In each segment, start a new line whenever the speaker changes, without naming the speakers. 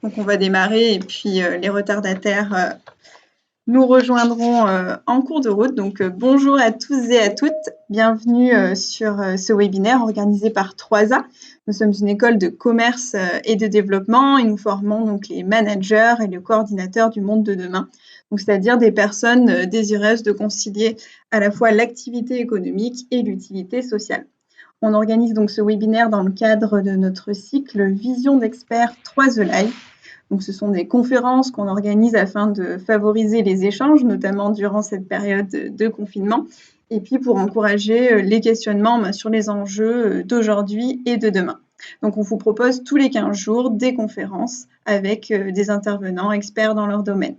Donc on va démarrer et puis les retardataires nous rejoindront en cours de route. Donc bonjour à tous et à toutes, bienvenue sur ce webinaire organisé par 3A. Nous sommes une école de commerce et de développement et nous formons donc les managers et les coordinateurs du monde de demain. Donc c'est-à-dire des personnes désireuses de concilier à la fois l'activité économique et l'utilité sociale. On organise donc ce webinaire dans le cadre de notre cycle Vision d'experts 3E Live. Donc, ce sont des conférences qu'on organise afin de favoriser les échanges, notamment durant cette période de confinement, et puis pour encourager les questionnements sur les enjeux d'aujourd'hui et de demain. Donc, on vous propose tous les 15 jours des conférences avec des intervenants experts dans leur domaine.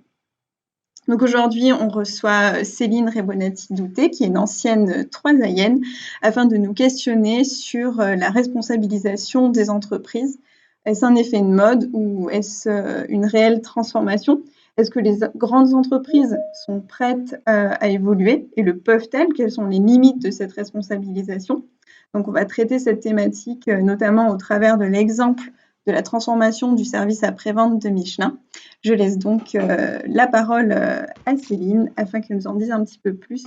Donc aujourd'hui, on reçoit Céline Rebonati-Douté, qui est une ancienne 3Aienne, afin de nous questionner sur la responsabilisation des entreprises. Est-ce un effet de mode ou est-ce une réelle transformation? Est-ce que les grandes entreprises sont prêtes à évoluer et le peuvent-elles? Quelles sont les limites de cette responsabilisation? Donc on va traiter cette thématique notamment au travers de l'exemple de la transformation du service après-vente de Michelin. Je laisse donc la parole à Céline afin qu'elle nous en dise un petit peu plus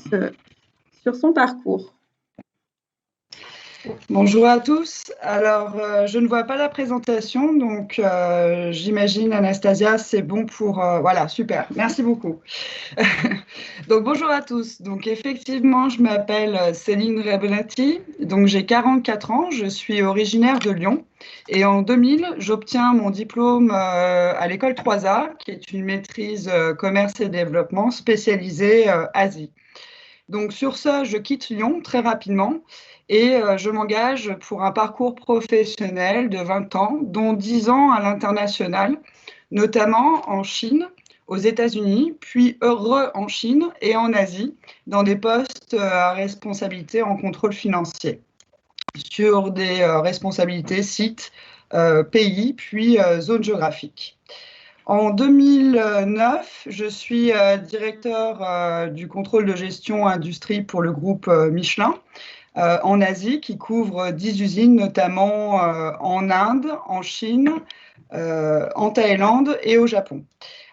sur son parcours.
Bonjour à tous. Alors, je ne vois pas la présentation, donc j'imagine, Anastasia, c'est bon pour... voilà, super, merci beaucoup. Donc, bonjour à tous. Donc, effectivement, je m'appelle Céline Rebonati, donc j'ai 44 ans, je suis originaire de Lyon. Et en 2000, j'obtiens mon diplôme à l'école 3A, qui est une maîtrise commerce et développement spécialisée Asie. Donc, sur ce, je quitte Lyon très rapidement. Et je m'engage pour un parcours professionnel de 20 ans, dont 10 ans à l'international, notamment en Chine, aux États-Unis, puis en Chine et en Asie, dans des postes à responsabilité en contrôle financier, sur des responsabilités sites, pays, puis zones géographiques. En 2009, je suis directeur du contrôle de gestion industrie pour le groupe Michelin, en Asie, qui couvre 10 usines, notamment en Inde, en Chine, en Thaïlande et au Japon.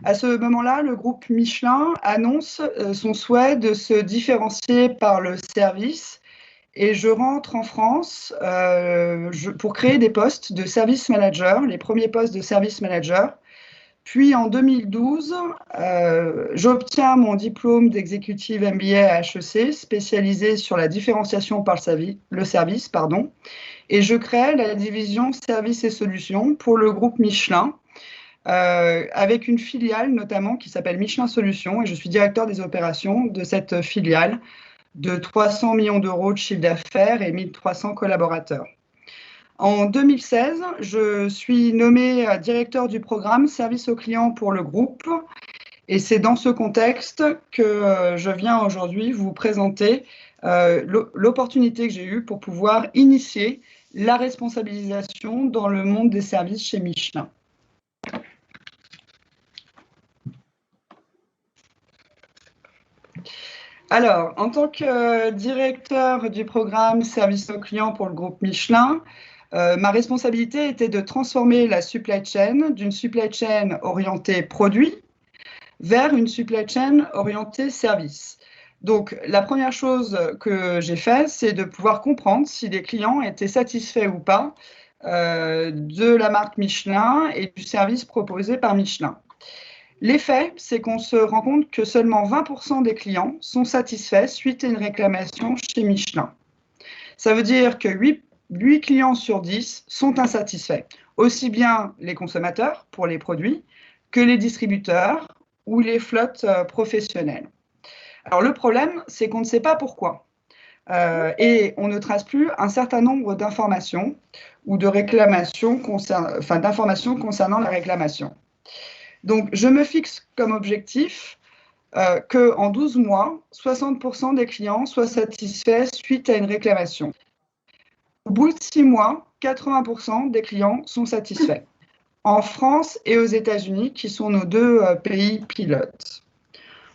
À ce moment-là, le groupe Michelin annonce son souhait de se différencier par le service et je rentre en France pour créer des postes de service manager, les premiers postes de service manager. Puis en 2012, j'obtiens mon diplôme d'exécutive MBA à HEC, spécialisé sur la différenciation par le service, et je crée la division services et solutions pour le groupe Michelin, avec une filiale notamment qui s'appelle Michelin Solutions, et je suis directeur des opérations de cette filiale de 300 millions d'euros de chiffre d'affaires et 1300 collaborateurs. En 2016, je suis nommée directeur du programme Service aux clients pour le groupe et c'est dans ce contexte que je viens aujourd'hui vous présenter l'opportunité que j'ai eue pour pouvoir initier la responsabilisation dans le monde des services chez Michelin. Alors, en tant que directeur du programme Service aux clients pour le groupe Michelin, ma responsabilité était de transformer la supply chain d'une supply chain orientée produit vers une supply chain orientée service. Donc, la première chose que j'ai fait, c'est de pouvoir comprendre si les clients étaient satisfaits ou pas de la marque Michelin et du service proposé par Michelin. L'effet, c'est qu'on se rend compte que seulement 20% des clients sont satisfaits suite à une réclamation chez Michelin. Ça veut dire que 8 clients sur 10 sont insatisfaits, aussi bien les consommateurs pour les produits que les distributeurs ou les flottes professionnelles. Alors le problème, c'est qu'on ne sait pas pourquoi et on ne trace plus un certain nombre d'informations ou de réclamations, d'informations concernant la réclamation. Donc je me fixe comme objectif qu'en 12 mois, 60% des clients soient satisfaits suite à une réclamation. Au bout de 6 mois, 80% des clients sont satisfaits. En France et aux États-Unis, qui sont nos deux pays pilotes.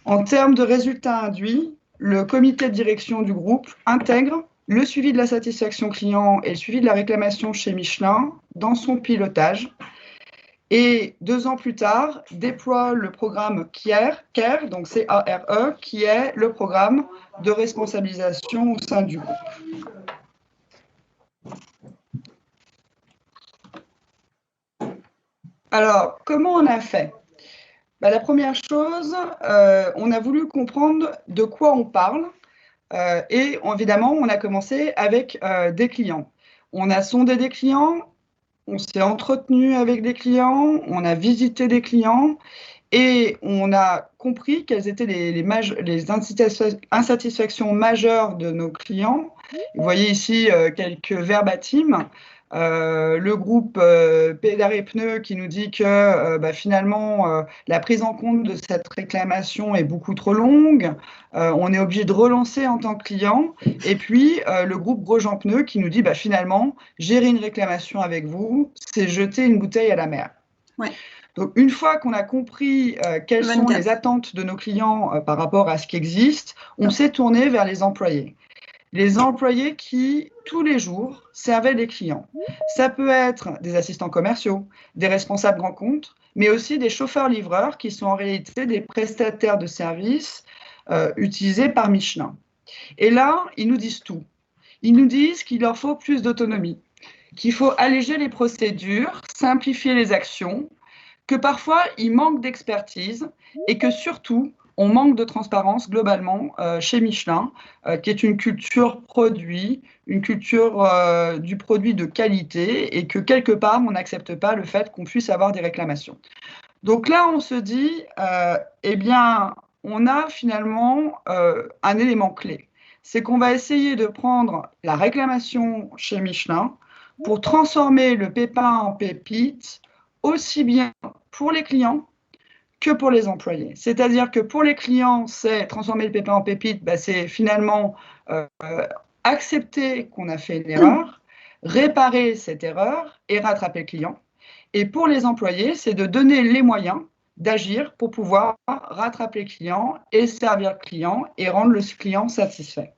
En termes de résultats induits, le comité de direction du groupe intègre le suivi de la satisfaction client et le suivi de la réclamation chez Michelin dans son pilotage. Et 2 ans plus tard, déploie le programme CARE, donc C-A-R-E, qui est le programme de responsabilisation au sein du groupe. Alors, comment on a fait? La première chose, on a voulu comprendre de quoi on parle. Et évidemment, on a commencé avec des clients. On a sondé des clients, on s'est entretenu avec des clients, on a visité des clients et on a compris quelles étaient les insatisfactions majeures de nos clients. Vous voyez ici quelques verbatims. Le groupe Pédar et Pneus qui nous dit que finalement la prise en compte de cette réclamation est beaucoup trop longue, on est obligé de relancer en tant que client, et puis le groupe Grosjean Pneus qui nous dit finalement gérer une réclamation avec vous, c'est jeter une bouteille à la mer.
Ouais.
Donc, une fois qu'on a compris quelles sont les attentes de nos clients par rapport à ce qui existe, on s'est tourné vers les employés. Les employés qui, tous les jours, servaient les clients. Ça peut être des assistants commerciaux, des responsables grands comptes, mais aussi des chauffeurs-livreurs qui sont en réalité des prestataires de services utilisés par Michelin. Et là, ils nous disent tout. Ils nous disent qu'il leur faut plus d'autonomie, qu'il faut alléger les procédures, simplifier les actions, que parfois, il manque d'expertise et que surtout, on manque de transparence globalement chez Michelin, qui est une culture produit, une culture du produit de qualité et que quelque part, on n'accepte pas le fait qu'on puisse avoir des réclamations. Donc là, on se dit, eh bien, on a finalement un élément clé. C'est qu'on va essayer de prendre la réclamation chez Michelin pour transformer le pépin en pépite, aussi bien pour les clients que pour les employés. C'est-à-dire que pour les clients, c'est transformer le pépin en pépite, c'est finalement accepter qu'on a fait une erreur, réparer cette erreur et rattraper le client. Et pour les employés, c'est de donner les moyens d'agir pour pouvoir rattraper le client et servir le client et rendre le client satisfait.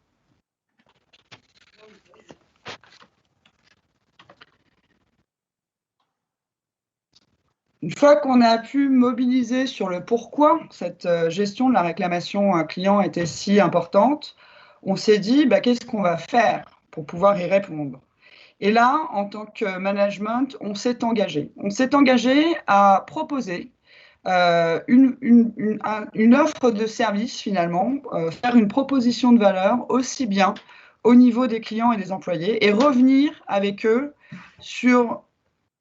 Une fois qu'on a pu mobiliser sur le pourquoi cette gestion de la réclamation client était si importante, on s'est dit qu'est-ce qu'on va faire pour pouvoir y répondre. Et là, en tant que management, on s'est engagé. On s'est engagé à proposer une offre de service finalement, faire une proposition de valeur aussi bien au niveau des clients et des employés et revenir avec eux sur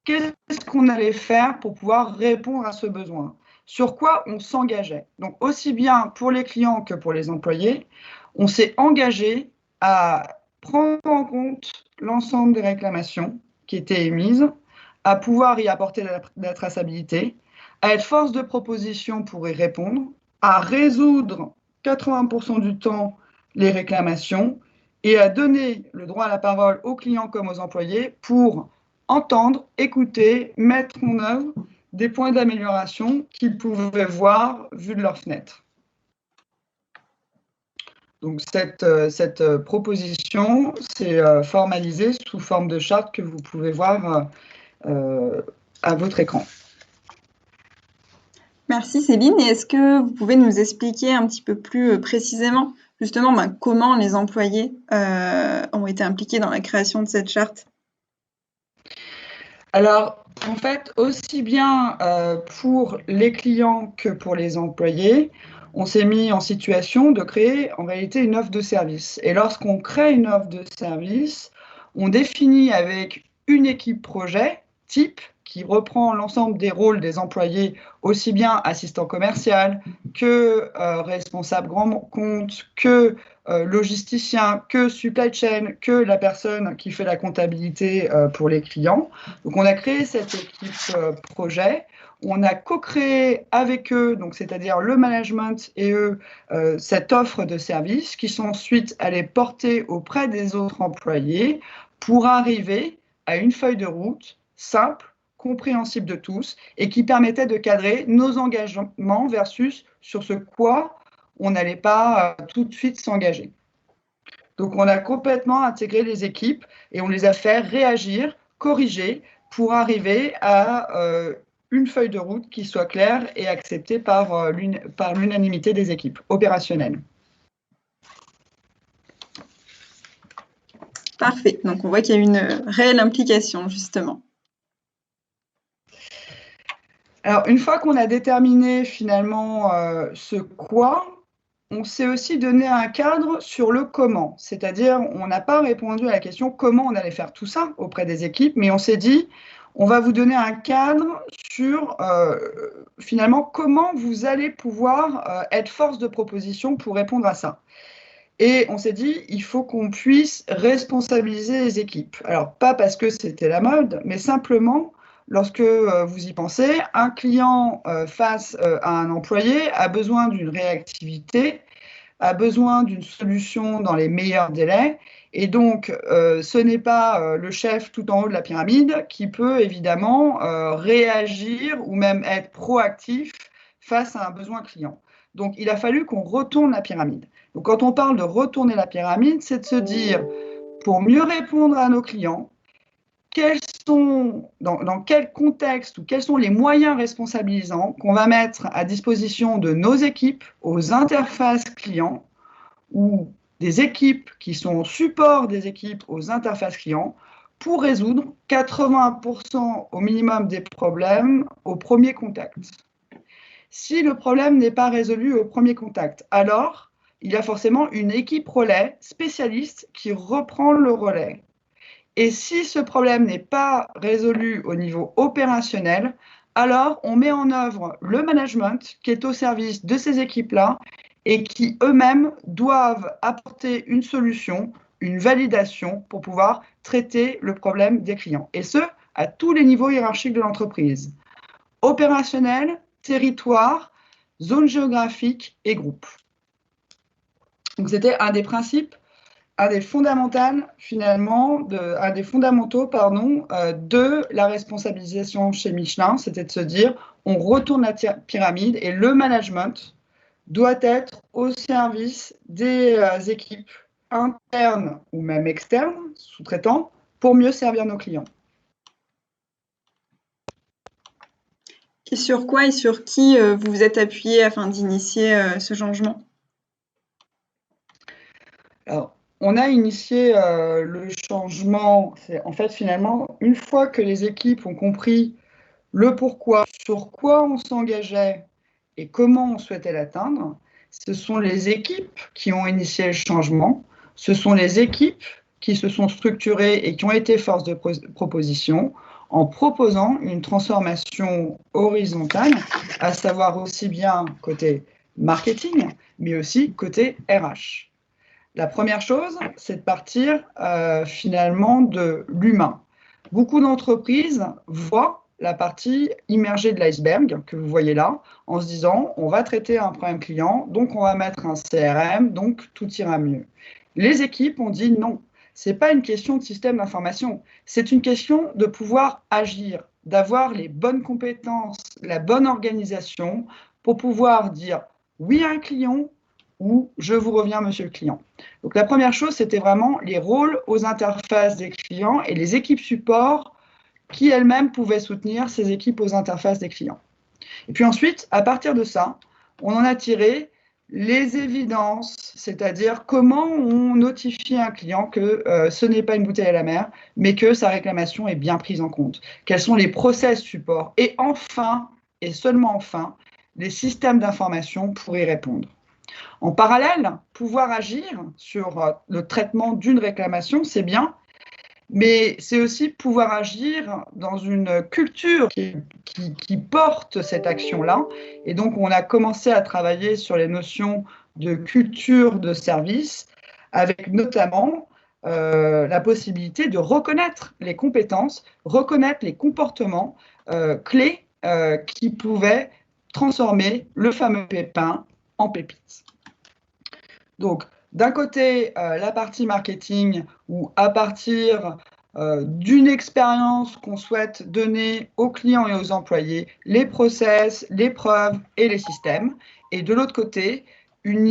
qu'est-ce qu'on allait faire pour pouvoir répondre à ce besoin, sur quoi on s'engageait. Donc aussi bien pour les clients que pour les employés, on s'est engagé à prendre en compte l'ensemble des réclamations qui étaient émises, à pouvoir y apporter la traçabilité, à être force de proposition pour y répondre, à résoudre 80% du temps les réclamations et à donner le droit à la parole aux clients comme aux employés pour entendre, écouter, mettre en œuvre des points d'amélioration qu'ils pouvaient voir vu de leur fenêtre. Donc cette proposition, c'est formalisée sous forme de charte que vous pouvez voir à votre écran.
Merci Céline. Et est-ce que vous pouvez nous expliquer un petit peu plus précisément justement comment les employés ont été impliqués dans la création de cette charte ?
Alors, en fait, aussi bien pour les clients que pour les employés, on s'est mis en situation de créer en réalité une offre de service. Et lorsqu'on crée une offre de service, on définit avec une équipe projet type qui reprend l'ensemble des rôles des employés, aussi bien assistant commercial que responsable grand compte, que logisticien, que supply chain, que la personne qui fait la comptabilité pour les clients. Donc, on a créé cette équipe projet. On a co-créé avec eux, donc c'est-à-dire le management et eux, cette offre de services qui sont ensuite allés porter auprès des autres employés pour arriver à une feuille de route simple, compréhensible de tous et qui permettait de cadrer nos engagements versus sur ce quoi on n'allait pas tout de suite s'engager. Donc, on a complètement intégré les équipes et on les a fait réagir, corriger pour arriver à une feuille de route qui soit claire et acceptée par l'unanimité des équipes opérationnelles.
Parfait. Donc, on voit qu'il y a une réelle implication, justement.
Alors, une fois qu'on a déterminé finalement ce quoi, on s'est aussi donné un cadre sur le comment. C'est-à-dire, on n'a pas répondu à la question comment on allait faire tout ça auprès des équipes, mais on s'est dit, on va vous donner un cadre sur finalement comment vous allez pouvoir être force de proposition pour répondre à ça. Et on s'est dit, il faut qu'on puisse responsabiliser les équipes. Alors, pas parce que c'était la mode, mais simplement, lorsque vous y pensez, un client face à un employé a besoin d'une réactivité, a besoin d'une solution dans les meilleurs délais. Et donc, ce n'est pas le chef tout en haut de la pyramide qui peut évidemment réagir ou même être proactif face à un besoin client. Donc, il a fallu qu'on retourne la pyramide. Donc, quand on parle de retourner la pyramide, c'est de se dire, pour mieux répondre à nos clients, dans quel contexte ou quels sont les moyens responsabilisants qu'on va mettre à disposition de nos équipes aux interfaces clients ou des équipes qui sont au support des équipes aux interfaces clients pour résoudre 80% au minimum des problèmes au premier contact. Si le problème n'est pas résolu au premier contact, alors il y a forcément une équipe relais spécialiste qui reprend le relais. Et si ce problème n'est pas résolu au niveau opérationnel, alors on met en œuvre le management qui est au service de ces équipes-là et qui eux-mêmes doivent apporter une solution, une validation pour pouvoir traiter le problème des clients. Et ce, à tous les niveaux hiérarchiques de l'entreprise. Opérationnel, territoire, zone géographique et groupe. Donc c'était un des principes, un des fondamentaux finalement, de la responsabilisation chez Michelin, c'était de se dire on retourne la pyramide et le management doit être au service des équipes internes ou même externes, sous-traitants, pour mieux servir nos clients.
Et sur quoi et sur qui vous vous êtes appuyé afin d'initier ce changement?
Alors, on a initié le changement, en fait finalement, une fois que les équipes ont compris le pourquoi, sur quoi on s'engageait et comment on souhaitait l'atteindre, ce sont les équipes qui ont initié le changement, ce sont les équipes qui se sont structurées et qui ont été force de proposition en proposant une transformation horizontale, à savoir aussi bien côté marketing, mais aussi côté RH. La première chose, c'est de partir finalement de l'humain. Beaucoup d'entreprises voient la partie immergée de l'iceberg que vous voyez là, en se disant on va traiter un problème client, donc on va mettre un CRM, donc tout ira mieux. Les équipes ont dit non, ce n'est pas une question de système d'information, c'est une question de pouvoir agir, d'avoir les bonnes compétences, la bonne organisation pour pouvoir dire oui à un client ou je vous reviens, monsieur le client. Donc la première chose, c'était vraiment les rôles aux interfaces des clients et les équipes support qui elles-mêmes pouvaient soutenir ces équipes aux interfaces des clients. Et puis ensuite, à partir de ça, on en a tiré les évidences, c'est-à-dire comment on notifie un client que ce n'est pas une bouteille à la mer, mais que sa réclamation est bien prise en compte. Quels sont les process support? Et enfin, et seulement enfin, les systèmes d'information pour y répondre. En parallèle, pouvoir agir sur le traitement d'une réclamation, c'est bien, mais c'est aussi pouvoir agir dans une culture qui porte cette action-là. Et donc, on a commencé à travailler sur les notions de culture de service, avec notamment la possibilité de reconnaître les compétences, reconnaître les comportements clés qui pouvaient transformer le fameux pépin en pépite. Donc, d'un côté, la partie marketing, où à partir d'une expérience qu'on souhaite donner aux clients et aux employés, les process, les preuves et les systèmes. Et de l'autre côté, une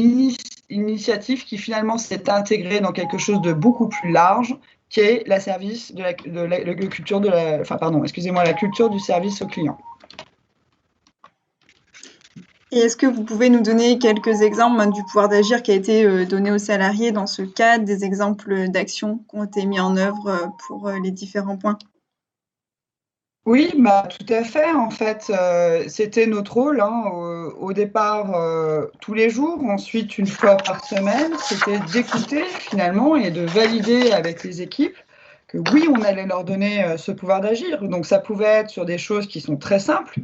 initiative qui finalement s'est intégrée dans quelque chose de beaucoup plus large, qui est la culture du service au client.
Et est-ce que vous pouvez nous donner quelques exemples du pouvoir d'agir qui a été donné aux salariés dans ce cadre, des exemples d'actions qui ont été mis en œuvre pour les différents points?
Oui, bah, tout à fait. En fait, c'était notre rôle hein, au départ tous les jours, ensuite une fois par semaine, c'était d'écouter finalement et de valider avec les équipes que oui, on allait leur donner ce pouvoir d'agir. Donc ça pouvait être sur des choses qui sont très simples,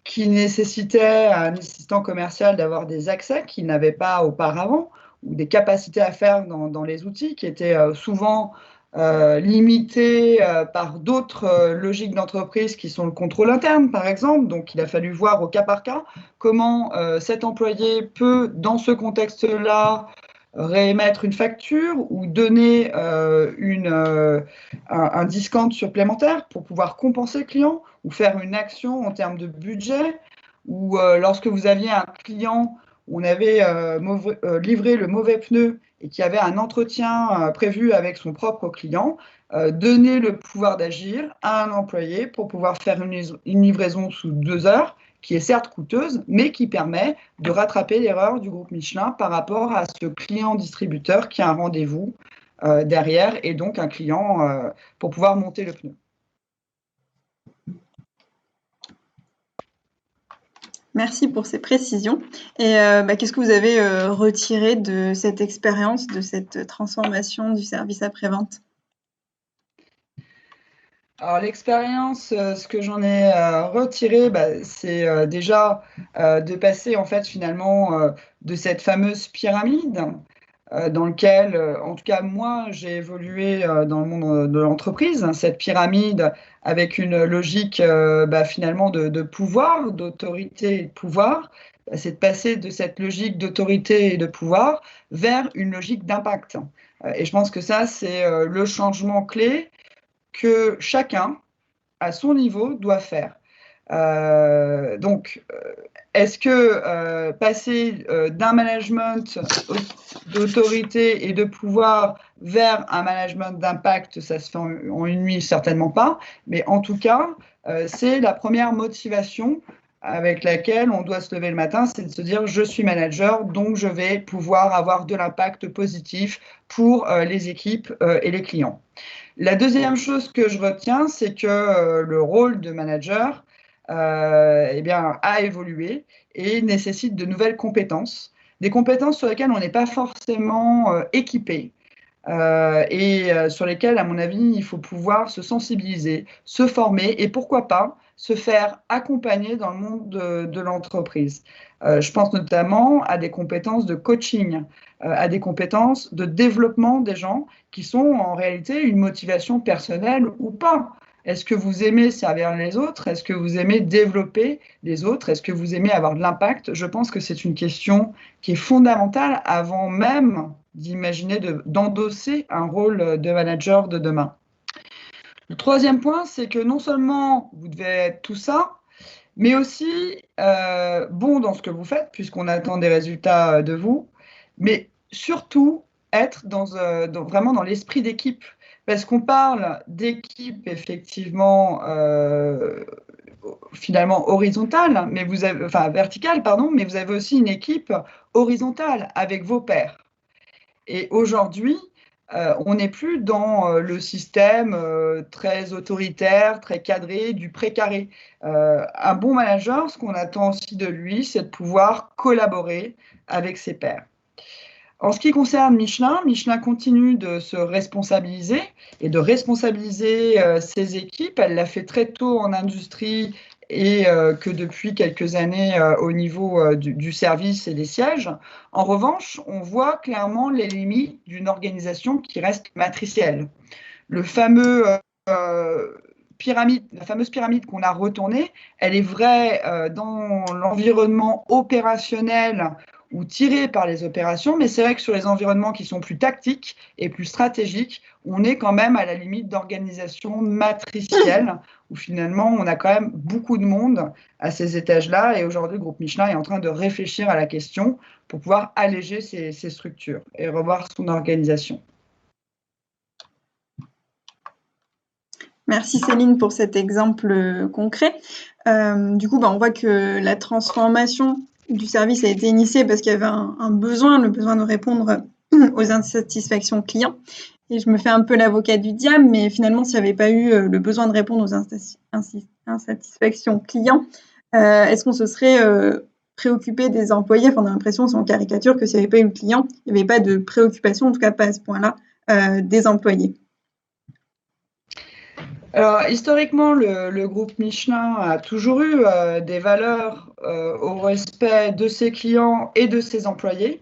qui nécessitaient à un assistant commercial d'avoir des accès qu'il n'avait pas auparavant, ou des capacités à faire dans les outils qui étaient souvent limitées par d'autres logiques d'entreprise qui sont le contrôle interne, par exemple. Donc, il a fallu voir au cas par cas comment cet employé peut, dans ce contexte-là, réémettre une facture ou donner un discount supplémentaire pour pouvoir compenser le client ou faire une action en termes de budget ou lorsque vous aviez un client où on avait livré le mauvais pneu et qui avait un entretien prévu avec son propre client, donner le pouvoir d'agir à un employé pour pouvoir faire une livraison sous 2 heures qui est certes coûteuse, mais qui permet de rattraper l'erreur du groupe Michelin par rapport à ce client distributeur qui a un rendez-vous derrière et donc un client pour pouvoir monter le pneu.
Merci pour ces précisions. Et qu'est-ce que vous avez retiré de cette expérience, de cette transformation du service après-vente?
Alors l'expérience, ce que j'en ai retiré, c'est déjà de passer en fait finalement de cette fameuse pyramide dans lequel, en tout cas moi, j'ai évolué dans le monde de l'entreprise, hein, cette pyramide avec une logique finalement de pouvoir, d'autorité et de pouvoir, c'est de passer de cette logique d'autorité et de pouvoir vers une logique d'impact. Et je pense que ça, c'est le changement clé que chacun, à son niveau, doit faire. Donc, est-ce que passer d'un management d'autorité et de pouvoir vers un management d'impact, ça se fait en une nuit? Certainement pas. Mais en tout cas, c'est la première motivation avec laquelle on doit se lever le matin, c'est de se dire je suis manager, donc je vais pouvoir avoir de l'impact positif pour les équipes et les clients. La deuxième chose que je retiens, c'est que le rôle de manager a évolué et nécessite de nouvelles compétences, des compétences sur lesquelles on n'est pas forcément équipé sur lesquelles, à mon avis, il faut pouvoir se sensibiliser, se former et pourquoi pas se faire accompagner dans le monde de l'entreprise. Je pense notamment à des compétences de coaching, à des compétences de développement des gens qui sont en réalité une motivation personnelle ou pas. Est-ce que vous aimez servir les autres? Est-ce que vous aimez développer les autres? Est-ce que vous aimez avoir de l'impact? Je pense que c'est une question qui est fondamentale avant même d'imaginer d'endosser un rôle de manager de demain. Le troisième point, c'est que non seulement vous devez être tout ça, mais aussi bon dans ce que vous faites, puisqu'on attend des résultats de vous, mais surtout être vraiment dans l'esprit d'équipe. Parce qu'on parle d'équipe effectivement finalement horizontale, mais vous avez, enfin verticale, pardon, mais vous avez aussi une équipe horizontale avec vos pairs. Et aujourd'hui, on n'est plus dans le système très autoritaire, très cadré, du précaré. Un bon manager, ce qu'on attend aussi de lui, c'est de pouvoir collaborer avec ses pairs. En ce qui concerne Michelin, Michelin continue de se responsabiliser et de responsabiliser ses équipes. Elle l'a fait très tôt en industrie et que depuis quelques années au niveau du service et des sièges. En revanche, on voit clairement les limites d'une organisation qui reste matricielle. Le fameux la fameuse pyramide qu'on a retournée, elle est vraie dans l'environnement opérationnel ou tiré par les opérations, mais c'est vrai que sur les environnements qui sont plus tactiques et plus stratégiques, on est quand même à la limite d'organisation matricielle, où finalement on a quand même beaucoup de monde à ces étages-là, et aujourd'hui le groupe Michelin est en train de réfléchir à la question pour pouvoir alléger ces structures et revoir son organisation.
Merci Céline pour cet exemple concret. Du coup, on voit que la transformation du service a été initié parce qu'il y avait un besoin, le besoin de répondre aux insatisfactions clients. Et je me fais un peu l'avocat du diable, mais finalement, s'il n'y avait pas eu le besoin de répondre aux insatisfactions clients, est-ce qu'on se serait préoccupé des employés? Enfin, on a l'impression, c'est en caricature, que s'il n'y avait pas eu le client, il n'y avait pas de préoccupation, en tout cas pas à ce point-là, des employés.
Alors, historiquement, le groupe Michelin a toujours eu des valeurs au respect de ses clients et de ses employés.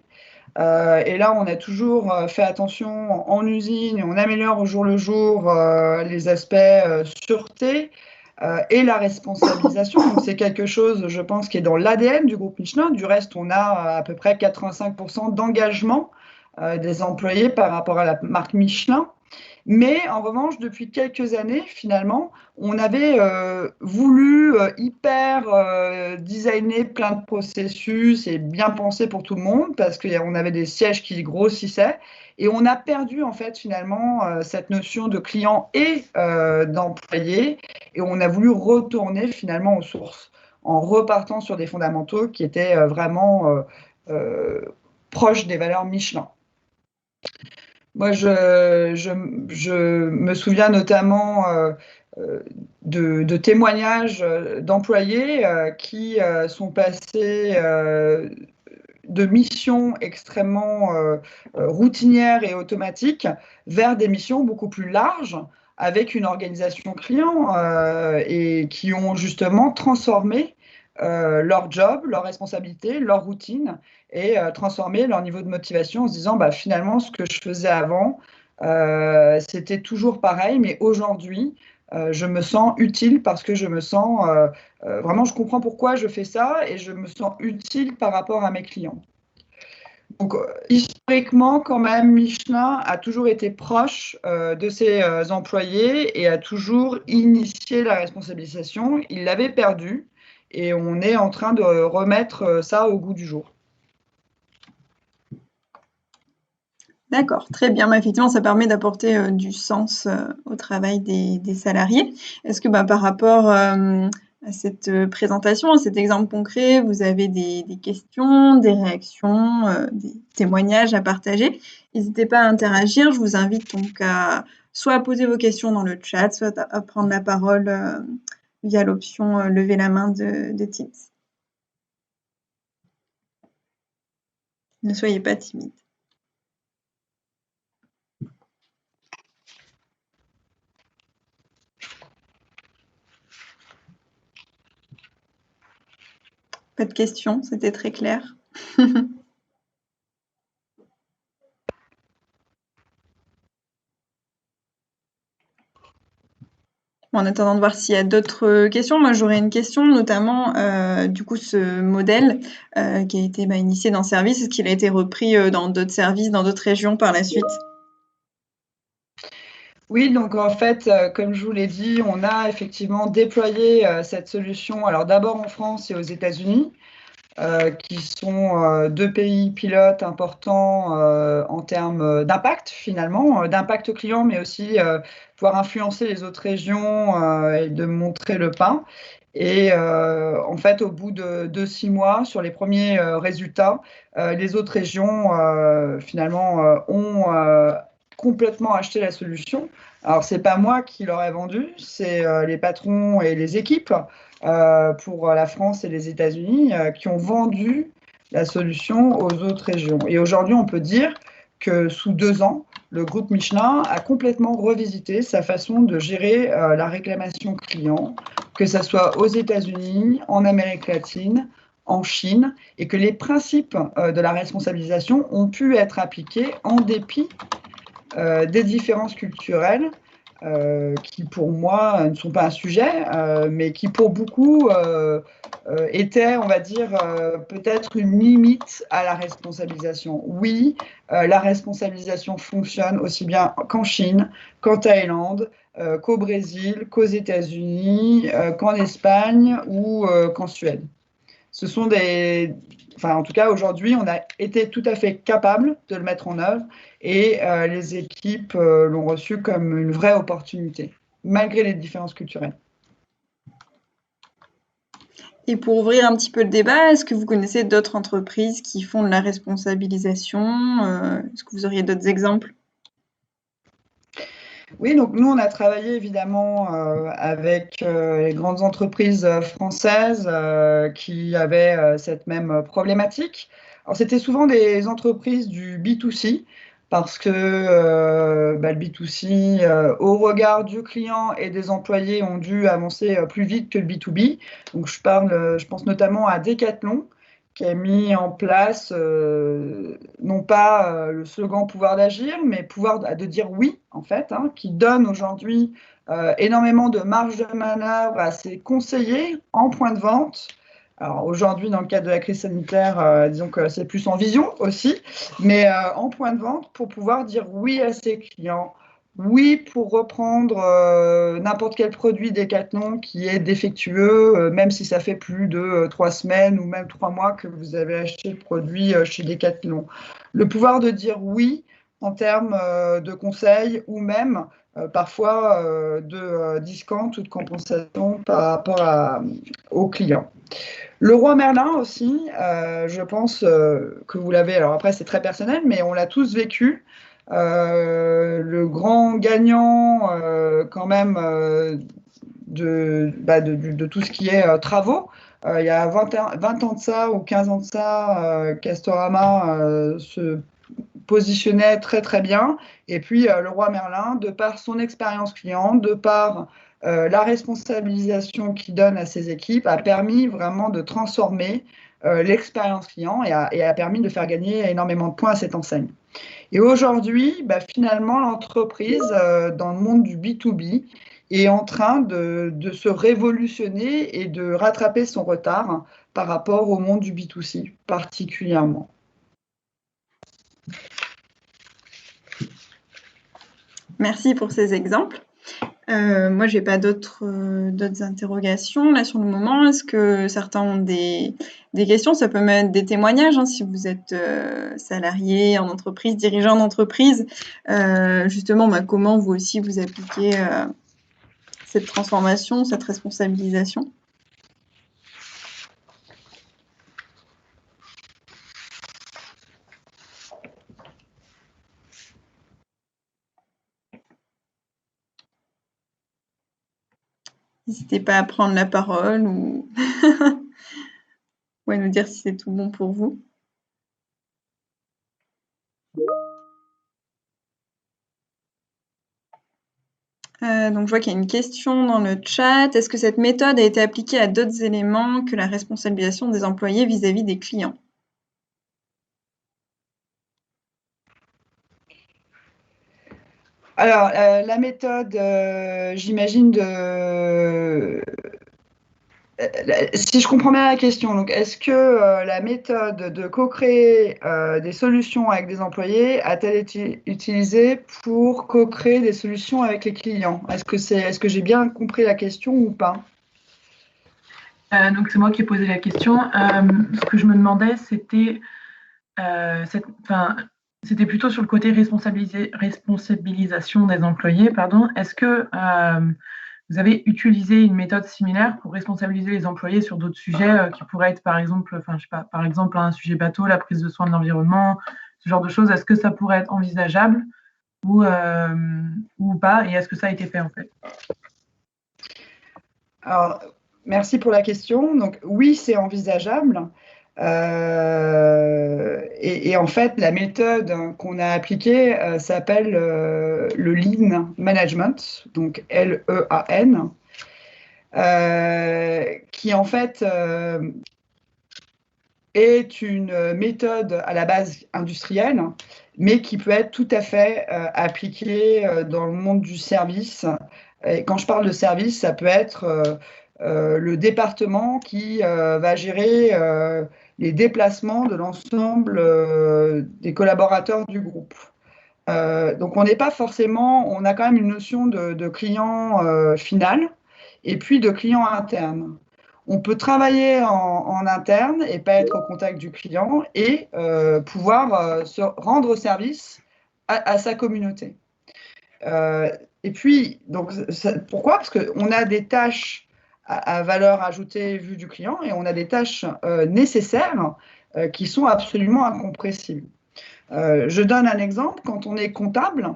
Et là, on a toujours fait attention en usine, et on améliore au jour le jour les aspects sûreté et la responsabilisation. Donc, c'est quelque chose, je pense, qui est dans l'ADN du groupe Michelin. Du reste, on a à peu près 85% d'engagement des employés par rapport à la marque Michelin. Mais en revanche, depuis quelques années, finalement, on avait voulu hyper designer plein de processus et bien penser pour tout le monde parce qu'on avait des sièges qui grossissaient et on a perdu en fait finalement cette notion de client et d'employé et on a voulu retourner finalement aux sources en repartant sur des fondamentaux qui étaient vraiment proches des valeurs Michelin. Moi, je me souviens notamment de témoignages d'employés qui sont passés de missions extrêmement routinières et automatiques vers des missions beaucoup plus larges avec une organisation client et qui ont justement transformé leur job, leur responsabilité, leur routine et transformer leur niveau de motivation en se disant bah, finalement ce que je faisais avant c'était toujours pareil mais aujourd'hui je me sens utile parce que je me sens vraiment je comprends pourquoi je fais ça et je me sens utile par rapport à mes clients. Donc historiquement quand même Michelin a toujours été proche de ses employés et a toujours initié la responsabilisation. Il l'avait perdu et on est en train de remettre ça au goût du jour.
D'accord, très bien. Effectivement, ça permet d'apporter du sens au travail des salariés. Est-ce que par rapport à cette présentation, à cet exemple concret, vous avez des questions, des réactions, des témoignages à partager? N'hésitez pas à interagir. Je vous invite donc soit à poser vos questions dans le chat, soit à prendre la parole via l'option lever la main de Teams. Ne soyez pas timide. Pas de questions, c'était très clair. En attendant de voir s'il y a d'autres questions, moi j'aurais une question, notamment du coup ce modèle qui a été initié dans Service, est-ce qu'il a été repris dans d'autres services, dans d'autres régions par la suite?
Oui, donc en fait, comme je vous l'ai dit, on a effectivement déployé cette solution, alors d'abord en France et aux États-Unis, qui sont deux pays pilotes importants en termes d'impact finalement, d'impact client, mais aussi pouvoir influencer les autres régions et de montrer le pas. Et en fait, au bout de 6 mois, sur les premiers résultats, les autres régions finalement ont complètement acheté la solution. Alors, ce n'est pas moi qui leur ai vendu, c'est les patrons et les équipes pour la France et les États-Unis qui ont vendu la solution aux autres régions. Et aujourd'hui, on peut dire que sous 2 ans, le groupe Michelin a complètement revisité sa façon de gérer la réclamation client, que ce soit aux États-Unis, en Amérique latine, en Chine, et que les principes de la responsabilisation ont pu être appliqués en dépit des différences culturelles qui pour moi ne sont pas un sujet, mais qui pour beaucoup étaient, on va dire, peut-être une limite à la responsabilisation. Oui, la responsabilisation fonctionne aussi bien qu'en Chine, qu'en Thaïlande, qu'au Brésil, qu'aux États-Unis, qu'en Espagne ou qu'en Suède. Ce sont des... Enfin, en tout cas, aujourd'hui, on a été tout à fait capable de le mettre en œuvre et les équipes l'ont reçu comme une vraie opportunité, malgré les différences culturelles.
Et pour ouvrir un petit peu le débat, est-ce que vous connaissez d'autres entreprises qui font de la responsabilisation? Est-ce que vous auriez d'autres exemples?
Oui, donc nous, on a travaillé évidemment avec les grandes entreprises françaises qui avaient cette même problématique. Alors, c'était souvent des entreprises du B2C parce que le B2C, au regard du client et des employés, ont dû avancer plus vite que le B2B. Donc, je pense notamment à Decathlon, qui a mis en place non pas le slogan pouvoir d'agir, mais pouvoir de dire oui, en fait, hein, qui donne aujourd'hui énormément de marge de manœuvre à ses conseillers en point de vente. Alors aujourd'hui, dans le cadre de la crise sanitaire, disons que c'est plus en vision aussi, mais en point de vente pour pouvoir dire oui à ses clients. Oui, pour reprendre n'importe quel produit Decathlon qui est défectueux, même si ça fait plus de 3 semaines ou même 3 mois que vous avez acheté le produit chez Decathlon. Le pouvoir de dire oui en termes de conseils ou même parfois de discount ou de compensation par rapport aux clients. Leroy Merlin aussi, je pense que vous l'avez, alors après c'est très personnel, mais on l'a tous vécu. Le grand gagnant quand même de tout ce qui est travaux. Il y a 20 ans de ça ou 15 ans de ça, Castorama se positionnait très très bien. Et puis Leroy Merlin, de par son expérience client, de par la responsabilisation qu'il donne à ses équipes, a permis vraiment de transformer l'expérience client et a permis de faire gagner énormément de points à cette enseigne. Et aujourd'hui, finalement, l'entreprise, dans le monde du B2B, est en train de se révolutionner et de rattraper son retard par rapport au monde du B2C, particulièrement.
Merci pour ces exemples. Moi, j'ai pas d'autres interrogations là sur le moment. Est-ce que certains ont des questions? Ça peut même être des témoignages, hein, si vous êtes salarié en entreprise, dirigeant d'entreprise. Justement, comment vous aussi vous appliquez cette transformation, cette responsabilisation? N'hésitez pas à prendre la parole ou à nous dire si c'est tout bon pour vous. Donc je vois qu'il y a une question dans le chat. Est-ce que cette méthode a été appliquée à d'autres éléments que la responsabilisation des employés vis-à-vis des clients?
Alors, la méthode, j'imagine si je comprends bien la question, donc est-ce que la méthode de co-créer des solutions avec des employés a-t-elle été utilisée pour co-créer des solutions avec les clients? Est-ce que j'ai bien compris la question ou pas?
Donc c'est moi qui ai posé la question. Ce que je me demandais, c'était plutôt sur le côté responsabilisation des employés. Pardon. Est-ce que vous avez utilisé une méthode similaire pour responsabiliser les employés sur d'autres sujets qui pourraient être, par exemple, je sais pas, par exemple, un sujet bateau, la prise de soin de l'environnement, ce genre de choses. Est-ce que ça pourrait être envisageable ou pas? Et est-ce que ça a été fait en fait?
Alors, merci pour la question. Donc, oui, c'est envisageable. Et en fait, la méthode qu'on a appliquée s'appelle le Lean Management, donc L-E-A-N, qui en fait est une méthode à la base industrielle, mais qui peut être tout à fait appliquée dans le monde du service. Et quand je parle de service, ça peut être le département qui va gérer les déplacements de l'ensemble des collaborateurs du groupe. Donc on n'est pas forcément, on a quand même une notion de client final et puis de client interne. On peut travailler en interne et pas être au contact du client et pouvoir se rendre service à sa communauté. Et puis, donc, pourquoi? Parce qu'on a des tâches à valeur ajoutée vue du client et on a des tâches nécessaires qui sont absolument incompressibles. Je donne un exemple. Quand on est comptable,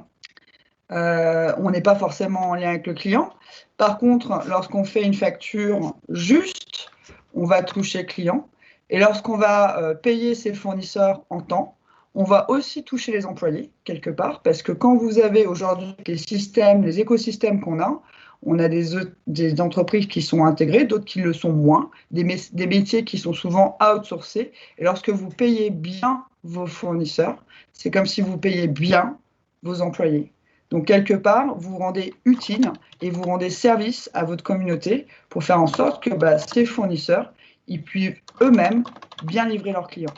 on n'est pas forcément en lien avec le client. Par contre, lorsqu'on fait une facture juste, on va toucher le client. Et lorsqu'on va payer ses fournisseurs en temps, on va aussi toucher les employés, quelque part, parce que quand vous avez aujourd'hui les systèmes, les écosystèmes qu'on a, on a des entreprises qui sont intégrées, d'autres qui le sont moins, des métiers qui sont souvent outsourcés. Et lorsque vous payez bien vos fournisseurs, c'est comme si vous payez bien vos employés. Donc, quelque part, vous vous rendez utile et vous rendez service à votre communauté pour faire en sorte que ces fournisseurs ils puissent eux-mêmes bien livrer leurs clients,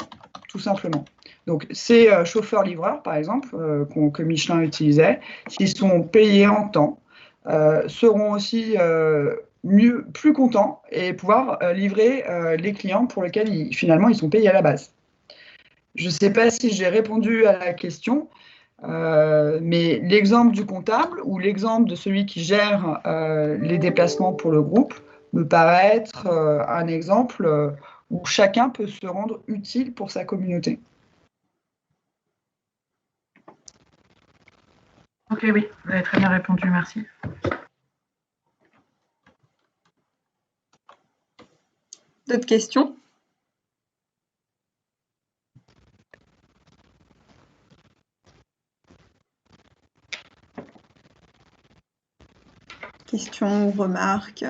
tout simplement. Donc, ces chauffeurs-livreurs, par exemple, que Michelin utilisait, s'ils sont payés en temps, seront aussi plus contents et pouvoir livrer les clients pour lesquels finalement ils sont payés à la base. Je ne sais pas si j'ai répondu à la question, mais l'exemple du comptable ou l'exemple de celui qui gère les déplacements pour le groupe me paraît être un exemple où chacun peut se rendre utile pour sa communauté.
Ok, oui, vous avez très bien répondu, merci.
D'autres questions? Questions ou remarques?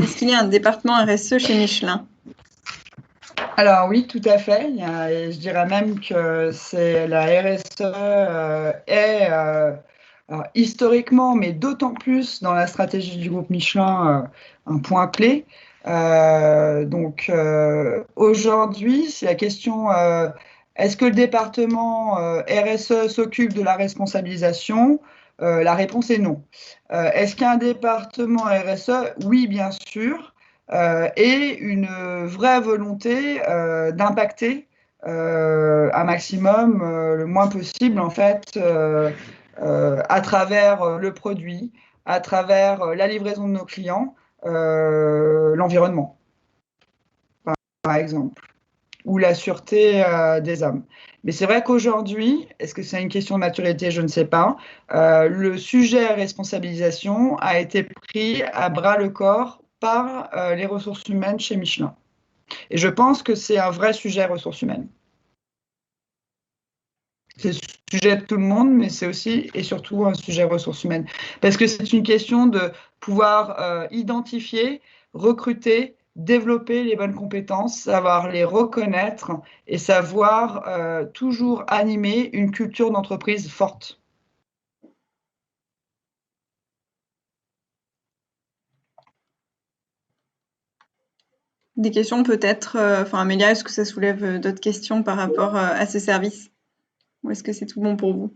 Est-ce qu'il y a un département RSE chez Michelin?
Alors oui, tout à fait. Je dirais même que la RSE est historiquement, mais d'autant plus dans la stratégie du groupe Michelin, un point clé. Donc aujourd'hui, c'est la question est-ce que le département RSE s'occupe de la responsabilisation? La réponse est non. Est-ce qu'il y a un département RSE? Oui, bien sûr. Et une vraie volonté d'impacter un maximum, le moins possible en fait, à travers le produit, à travers la livraison de nos clients, l'environnement, par exemple, ou la sûreté des hommes. Mais c'est vrai qu'aujourd'hui, est-ce que c'est une question de maturité? Je ne sais pas. Le sujet responsabilisation a été pris à bras le corps par les ressources humaines chez Michelin. Et je pense que c'est un vrai sujet ressources humaines. C'est le sujet de tout le monde, mais c'est aussi et surtout un sujet ressources humaines. Parce que c'est une question de pouvoir identifier, recruter, développer les bonnes compétences, savoir les reconnaître et savoir toujours animer une culture d'entreprise forte.
Des questions peut-être, Amélia, est-ce que ça soulève d'autres questions par rapport à ce service? Ou est-ce que c'est tout bon pour vous?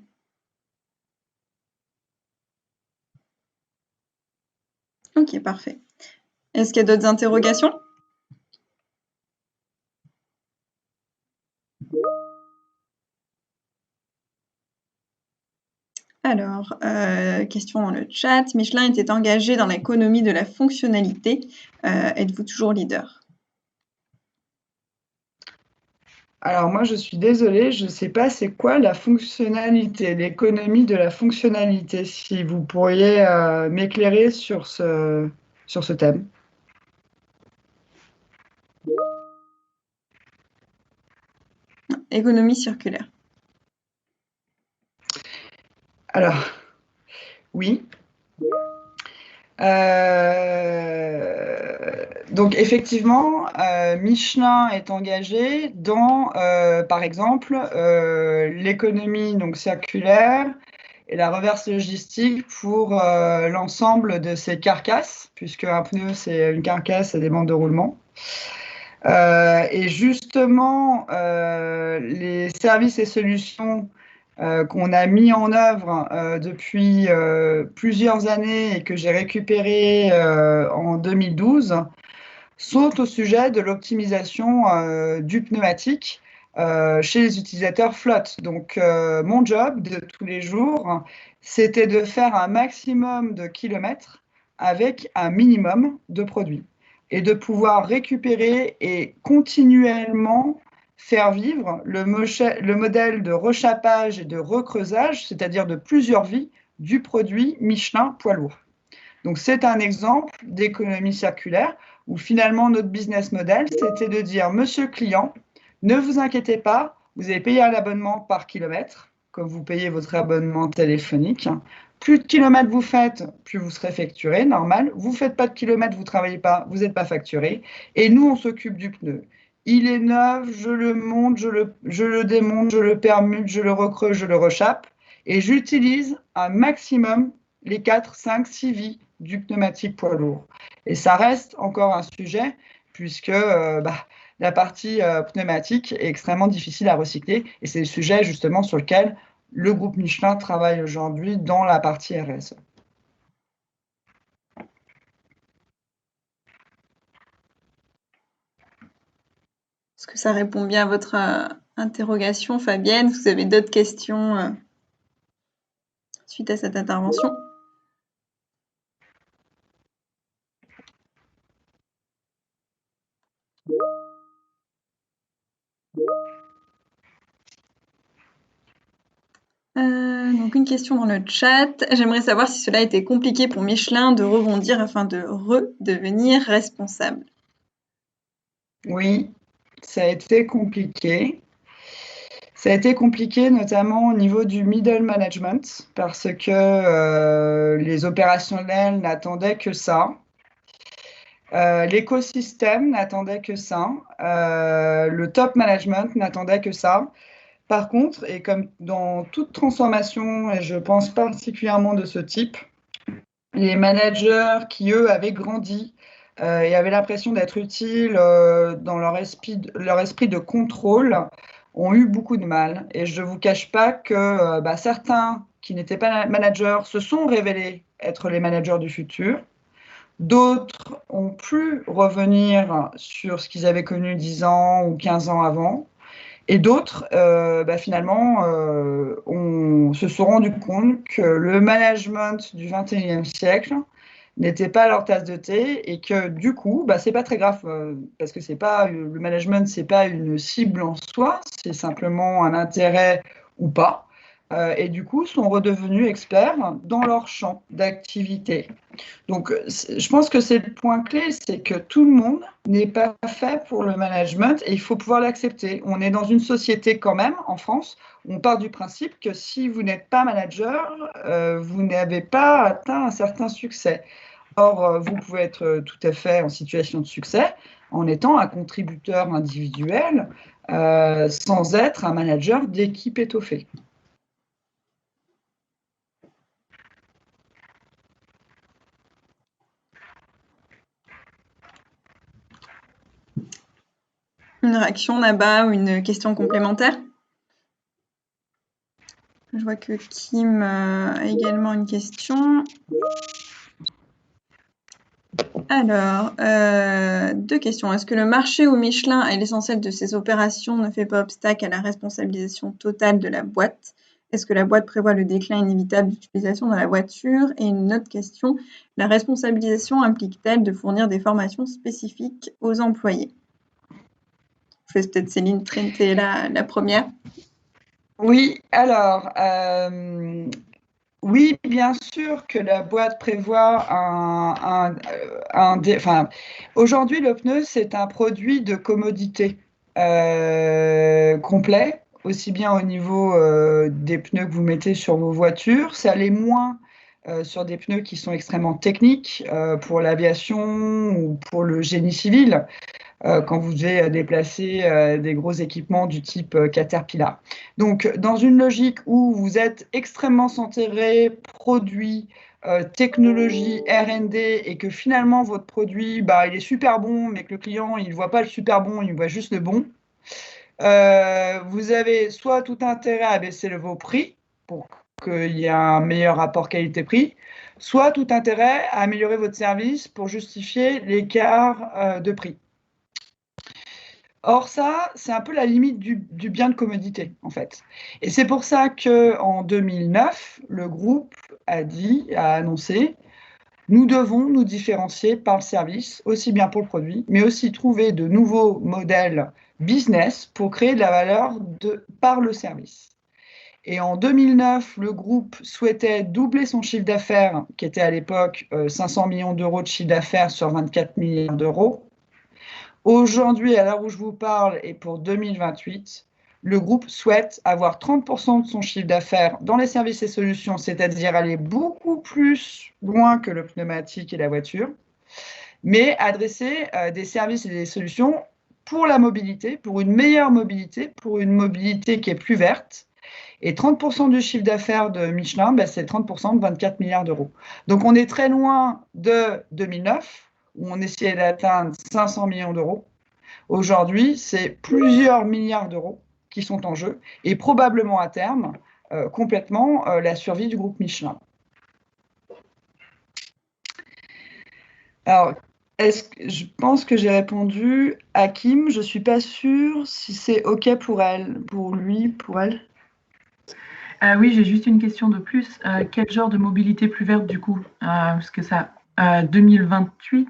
Ok, parfait. Est-ce qu'il y a d'autres interrogations? Alors, question dans le chat. Michelin était engagé dans l'économie de la fonctionnalité. Êtes-vous toujours leader?
Alors moi, je suis désolée, je ne sais pas c'est quoi la fonctionnalité, l'économie de la fonctionnalité. Si vous pourriez m'éclairer sur ce thème.
Économie circulaire.
Alors, oui. Donc effectivement, Michelin est engagé dans, par exemple, l'économie donc circulaire et la reverse logistique pour l'ensemble de ces carcasses, puisque un pneu c'est une carcasse et des bandes de roulement. Et justement, les services et solutions qu'on a mis en œuvre depuis plusieurs années et que j'ai récupéré en 2012 sont au sujet de l'optimisation du pneumatique chez les utilisateurs flotte. Donc, mon job de tous les jours, c'était de faire un maximum de kilomètres avec un minimum de produits et de pouvoir récupérer et continuellement faire vivre le modèle de rechappage et de recreusage, c'est-à-dire de plusieurs vies du produit Michelin poids lourd. Donc, c'est un exemple d'économie circulaire où finalement notre business model, c'était de dire, monsieur client, ne vous inquiétez pas, vous allez payer un abonnement par kilomètre, comme vous payez votre abonnement téléphonique. Plus de kilomètres vous faites, plus vous serez facturé, normal. Vous ne faites pas de kilomètres, vous ne travaillez pas, vous n'êtes pas facturé. Et nous, on s'occupe du pneu. Il est neuf, je le monte, je le démonte, je le permute, je le recreuse, je le rechappe. Et j'utilise un maximum les 4, 5, 6 vies du pneumatique poids lourd. Et ça reste encore un sujet puisque la partie pneumatique est extrêmement difficile à recycler et c'est le sujet justement sur lequel le groupe Michelin travaille aujourd'hui dans la partie RSE.
Est-ce que ça répond bien à votre interrogation, Fabienne? Vous avez d'autres questions suite à cette intervention? Donc une question dans le chat. J'aimerais savoir si cela a été compliqué pour Michelin de rebondir afin de redevenir responsable.
Oui, ça a été compliqué. Ça a été compliqué notamment au niveau du middle management parce que les opérationnels n'attendaient que ça. L'écosystème n'attendait que ça. Le top management n'attendait que ça. Par contre, et comme dans toute transformation, et je pense particulièrement de ce type, les managers qui, eux, avaient grandi et avaient l'impression d'être utiles dans leur esprit de contrôle, ont eu beaucoup de mal. Et je ne vous cache pas que certains qui n'étaient pas managers se sont révélés être les managers du futur. D'autres ont pu revenir sur ce qu'ils avaient connu 10 ans ou 15 ans avant. Et d'autres, finalement, se sont rendus compte que le management du 21e siècle n'était pas leur tasse de thé et que du coup, c'est pas très grave parce que le management, c'est pas une cible en soi, c'est simplement un intérêt ou pas. Et du coup, sont redevenus experts dans leur champ d'activité. Donc, je pense que c'est le point clé, c'est que tout le monde n'est pas fait pour le management et il faut pouvoir l'accepter. On est dans une société quand même, en France, où on part du principe que si vous n'êtes pas manager, vous n'avez pas atteint un certain succès. Or, vous pouvez être tout à fait en situation de succès en étant un contributeur individuel sans être un manager d'équipe étoffée.
Une réaction là-bas ou une question complémentaire? Je vois que Kim a également une question. Alors, 2 questions. Est-ce que le marché où Michelin est l'essentiel de ses opérations ne fait pas obstacle à la responsabilisation totale de la boîte? Est-ce que la boîte prévoit le déclin inévitable d'utilisation dans la voiture? Et une autre question, la responsabilisation implique-t-elle de fournir des formations spécifiques aux employés? Je laisse peut-être Céline traiter la première.
Oui, alors, oui, bien sûr que la boîte prévoit aujourd'hui, le pneu, c'est un produit de commodité complet, aussi bien au niveau des pneus que vous mettez sur vos voitures. Ça l'est moins sur des pneus qui sont extrêmement techniques pour l'aviation ou pour le génie civil. Quand vous devez déplacer des gros équipements du type Caterpillar. Donc, dans une logique où vous êtes extrêmement centré, produit, technologie, R&D, et que finalement, votre produit, il est super bon, mais que le client, il ne voit pas le super bon, il voit juste le bon, vous avez soit tout intérêt à baisser vos prix pour qu'il y ait un meilleur rapport qualité-prix, soit tout intérêt à améliorer votre service pour justifier l'écart de prix. Or, ça, c'est un peu la limite du bien de commodité, en fait. Et c'est pour ça qu'en 2009, le groupe a annoncé, nous devons nous différencier par le service, aussi bien pour le produit, mais aussi trouver de nouveaux modèles business pour créer de la valeur par le service. Et en 2009, le groupe souhaitait doubler son chiffre d'affaires, qui était à l'époque 500 millions d'euros de chiffre d'affaires sur 24 milliards d'euros. Aujourd'hui, à l'heure où je vous parle, et pour 2028, le groupe souhaite avoir 30% de son chiffre d'affaires dans les services et solutions, c'est-à-dire aller beaucoup plus loin que le pneumatique et la voiture, mais adresser des services et des solutions pour la mobilité, pour une meilleure mobilité, pour une mobilité qui est plus verte. Et 30% du chiffre d'affaires de Michelin, c'est 30% de 24 milliards d'euros. Donc on est très loin de 2009, où on essayait d'atteindre 500 millions d'euros. Aujourd'hui, c'est plusieurs milliards d'euros qui sont en jeu, et probablement à terme, complètement la survie du groupe Michelin. Alors, je pense que j'ai répondu à Kim. Je ne suis pas sûre si c'est OK pour elle, pour lui, pour elle.
Oui, j'ai juste une question de plus. Quel genre de mobilité plus verte du coup? Parce que ça, 2028,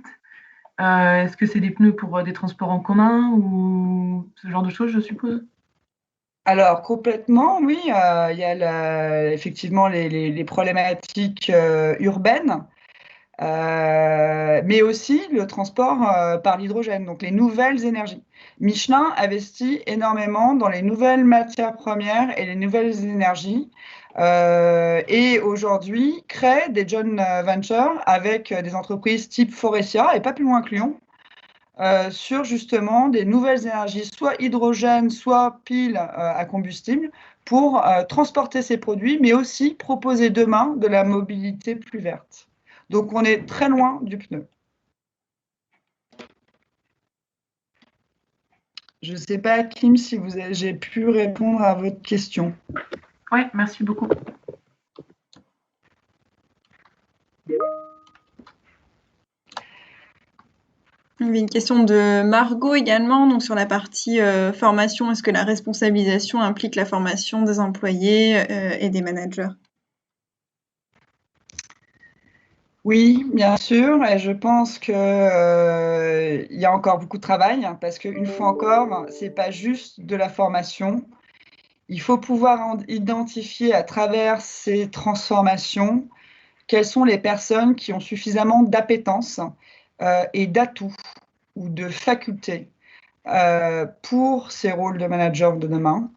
est-ce que c'est des pneus pour des transports en commun ou ce genre de choses, je suppose?
Alors, complètement, oui. Il y a effectivement les problématiques urbaines, mais aussi le transport par l'hydrogène, donc les nouvelles énergies. Michelin investit énormément dans les nouvelles matières premières et les nouvelles énergies, et aujourd'hui crée des joint ventures avec des entreprises type Forestia, et pas plus loin que Lyon, sur justement des nouvelles énergies, soit hydrogène, soit piles à combustible, pour transporter ces produits, mais aussi proposer demain de la mobilité plus verte. Donc on est très loin du pneu. Je ne sais pas, Kim, si j'ai pu répondre à votre question.
Oui, merci beaucoup.
Il y avait une question de Margot également, donc sur la partie formation. Est-ce que la responsabilisation implique la formation des employés et des managers?
Oui, bien sûr, et je pense qu'il y a encore beaucoup de travail, hein, parce qu'une fois encore, ce n'est pas juste de la formation. Il faut pouvoir identifier à travers ces transformations quelles sont les personnes qui ont suffisamment d'appétence et d'atouts ou de facultés pour ces rôles de manager de demain.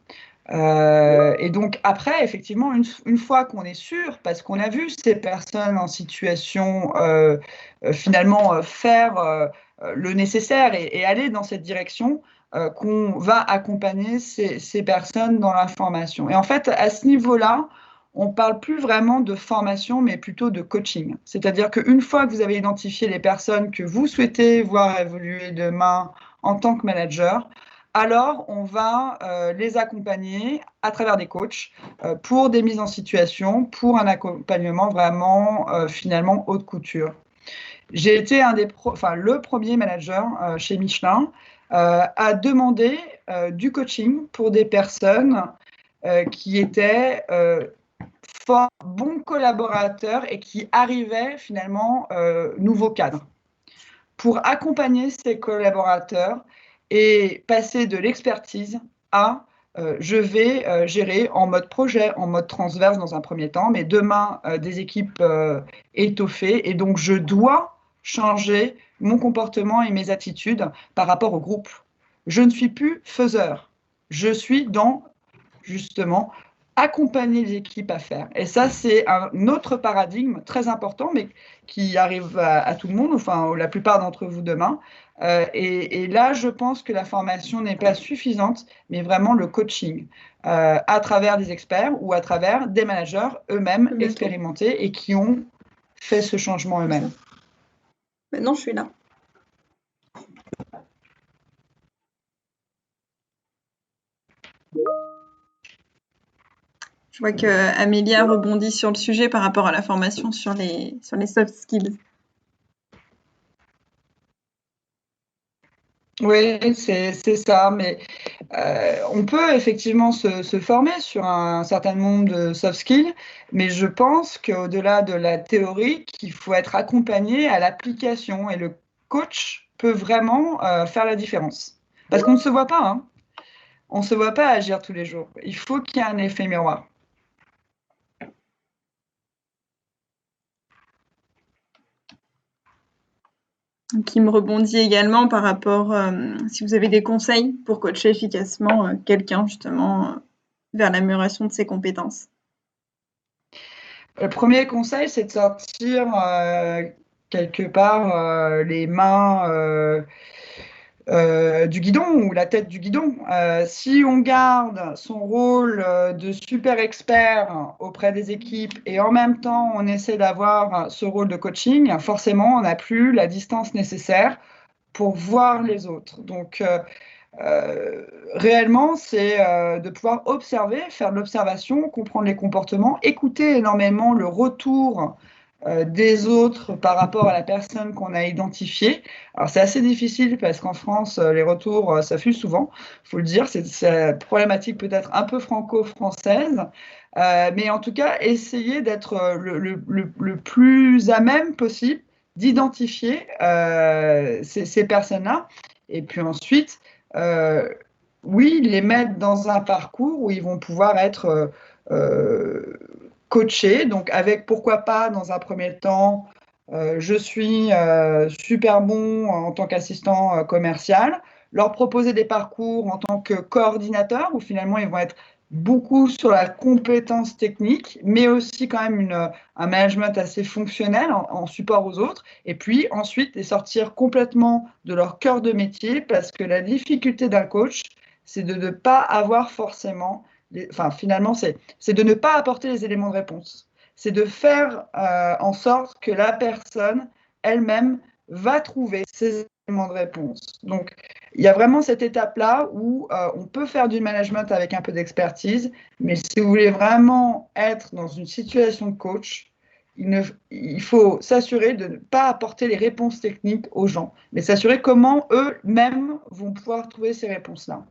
Et donc après, effectivement, une fois qu'on est sûr, parce qu'on a vu ces personnes en situation finalement faire le nécessaire et aller dans cette direction, qu'on va accompagner ces personnes dans la formation. Et en fait, à ce niveau-là, on ne parle plus vraiment de formation, mais plutôt de coaching. C'est-à-dire qu'une fois que vous avez identifié les personnes que vous souhaitez voir évoluer demain en tant que manager, alors on va les accompagner à travers des coachs pour des mises en situation, pour un accompagnement vraiment finalement haute couture. J'ai été le premier manager chez Michelin à demander du coaching pour des personnes qui étaient forts, bons collaborateurs et qui arrivaient finalement nouveaux cadres, pour accompagner ces collaborateurs et passer de l'expertise à je vais gérer en mode projet, en mode transverse dans un premier temps, mais demain des équipes étoffées, et donc je dois changer mon comportement et mes attitudes par rapport au groupe. Je ne suis plus faiseur, je suis dans justement accompagner les équipes à faire. Et ça, c'est un autre paradigme très important, mais qui arrive à tout le monde, enfin la plupart d'entre vous demain. Et là, je pense que la formation n'est pas suffisante, mais vraiment le coaching à travers des experts ou à travers des managers eux-mêmes expérimentés et qui ont fait ce changement eux-mêmes.
Maintenant, je suis là. Je vois qu'Amélia rebondit sur le sujet par rapport à la formation sur les soft skills.
Oui, c'est ça, mais on peut effectivement se former sur un certain nombre de soft skills, mais je pense qu'au-delà de la théorie, qu'il faut être accompagné à l'application et le coach peut vraiment faire la différence. Parce qu'on ne se voit pas, hein. On ne se voit pas agir tous les jours. Il faut qu'il y ait un effet miroir.
Qui me rebondit également par rapport, si vous avez des conseils pour coacher efficacement quelqu'un justement vers l'amélioration de ses compétences.
Le premier conseil, c'est de sortir quelque part les mains du guidon ou la tête du guidon. Si on garde son rôle de super expert auprès des équipes et en même temps on essaie d'avoir ce rôle de coaching, forcément on n'a plus la distance nécessaire pour voir les autres. Donc réellement, c'est de pouvoir observer, faire de l'observation, comprendre les comportements, écouter énormément le retour des autres par rapport à la personne qu'on a identifiée. Alors c'est assez difficile parce qu'en France, les retours s'affusent souvent, il faut le dire, c'est problématique peut-être un peu franco-française, mais en tout cas, essayer d'être le plus à même possible d'identifier ces personnes-là. Et puis ensuite, oui, les mettre dans un parcours où ils vont pouvoir être coachés, donc avec pourquoi pas dans un premier temps, je suis super bon en tant qu'assistant commercial, leur proposer des parcours en tant que coordinateur où finalement ils vont être beaucoup sur la compétence technique, mais aussi quand même un management assez fonctionnel en support aux autres, et puis ensuite les sortir complètement de leur cœur de métier, parce que la difficulté d'un coach, c'est de ne pas avoir forcément, enfin finalement c'est de ne pas apporter les éléments de réponse. C'est de faire en sorte que la personne elle-même va trouver ces éléments de réponse. Donc, il y a vraiment cette étape-là où on peut faire du management avec un peu d'expertise, mais si vous voulez vraiment être dans une situation de coach, il faut s'assurer de ne pas apporter les réponses techniques aux gens, mais s'assurer comment eux-mêmes vont pouvoir trouver ces réponses-là.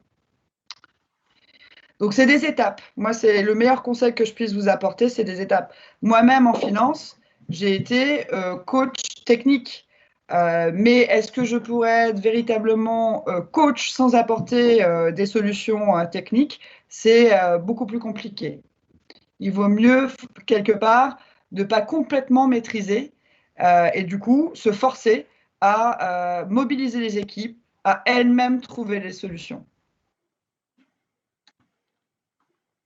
Donc, c'est des étapes. Moi, c'est le meilleur conseil que je puisse vous apporter, c'est des étapes. Moi-même, en finance, j'ai été coach technique. Mais est-ce que je pourrais être véritablement coach sans apporter des solutions techniques? C'est beaucoup plus compliqué. Il vaut mieux, quelque part, de ne pas complètement maîtriser et du coup, se forcer à mobiliser les équipes, à elles-mêmes trouver les solutions.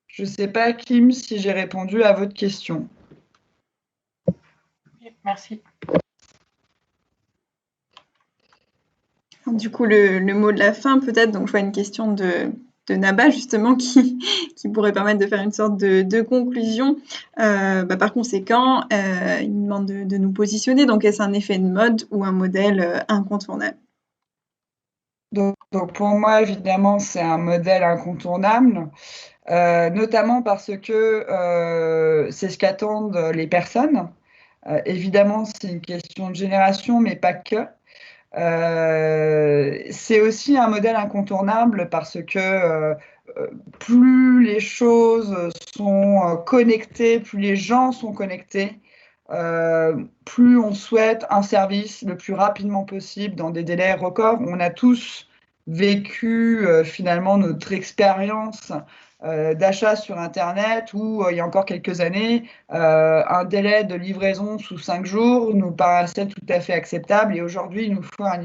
Je ne sais pas, Kim, si j'ai répondu à votre question.
Merci.
Du coup, le mot de la fin, peut-être, donc je vois une question de Naba, justement, qui pourrait permettre de faire une sorte de conclusion. Par conséquent, il nous demande de nous positionner. Donc, est-ce un effet de mode ou un modèle incontournable?
Donc, pour moi, évidemment, c'est un modèle incontournable, notamment parce que c'est ce qu'attendent les personnes. Évidemment, c'est une question de génération, mais pas que. C'est aussi un modèle incontournable parce que plus les choses sont connectées, plus les gens sont connectés, plus on souhaite un service le plus rapidement possible dans des délais records. On a tous vécu finalement notre expérience d'achat sur Internet où il y a encore quelques années, un délai de livraison sous 5 jours nous paraissait tout à fait acceptable et aujourd'hui, il nous faut un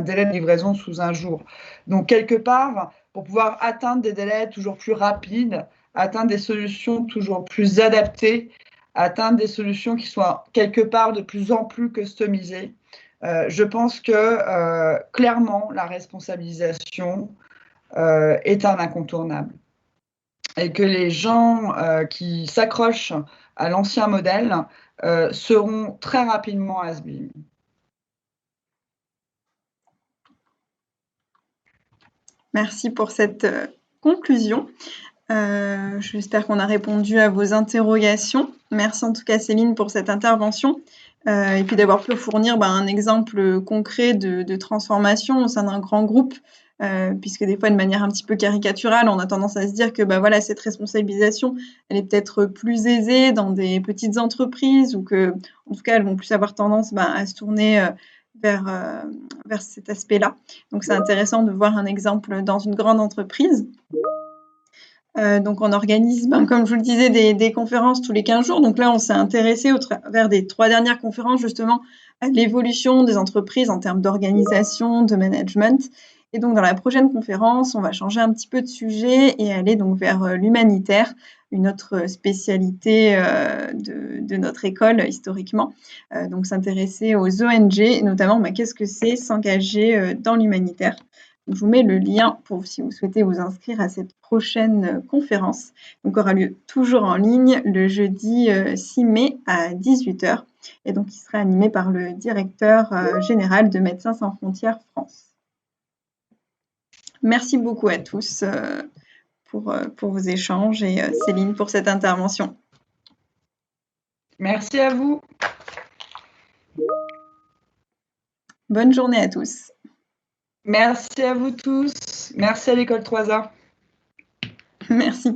délai de livraison sous 1 jour. Donc, quelque part, pour pouvoir atteindre des délais toujours plus rapides, atteindre des solutions toujours plus adaptées, atteindre des solutions qui soient quelque part de plus en plus customisées, je pense que clairement, la responsabilisation est un incontournable et que les gens qui s'accrochent à l'ancien modèle seront très rapidement has-been.
Merci pour cette conclusion. J'espère qu'on a répondu à vos interrogations. Merci en tout cas Céline pour cette intervention. et puis d'avoir pu fournir un exemple concret de transformation au sein d'un grand groupe, puisque des fois, de manière un petit peu caricaturale, on a tendance à se dire que voilà, cette responsabilisation, elle est peut-être plus aisée dans des petites entreprises ou que, en tout cas, elles vont plus avoir tendance à se tourner vers cet aspect-là. Donc, c'est intéressant de voir un exemple dans une grande entreprise. Donc, on organise, comme je vous le disais, des conférences tous les 15 jours. Donc là, on s'est intéressé au travers des 3 dernières conférences, justement, à l'évolution des entreprises en termes d'organisation, de management. Et donc, dans la prochaine conférence, on va changer un petit peu de sujet et aller donc vers l'humanitaire, une autre spécialité de notre école historiquement. Donc, s'intéresser aux ONG, et notamment qu'est-ce que c'est s'engager dans l'humanitaire. Je vous mets le lien pour si vous souhaitez vous inscrire à cette prochaine conférence. Donc, aura lieu toujours en ligne le jeudi 6 mai à 18h. Et donc, il sera animé par le directeur général de Médecins sans frontières France. Merci beaucoup à tous pour vos échanges et Céline pour cette intervention.
Merci à vous.
Bonne journée à tous.
Merci à vous tous. Merci à l'école 3A.
Merci.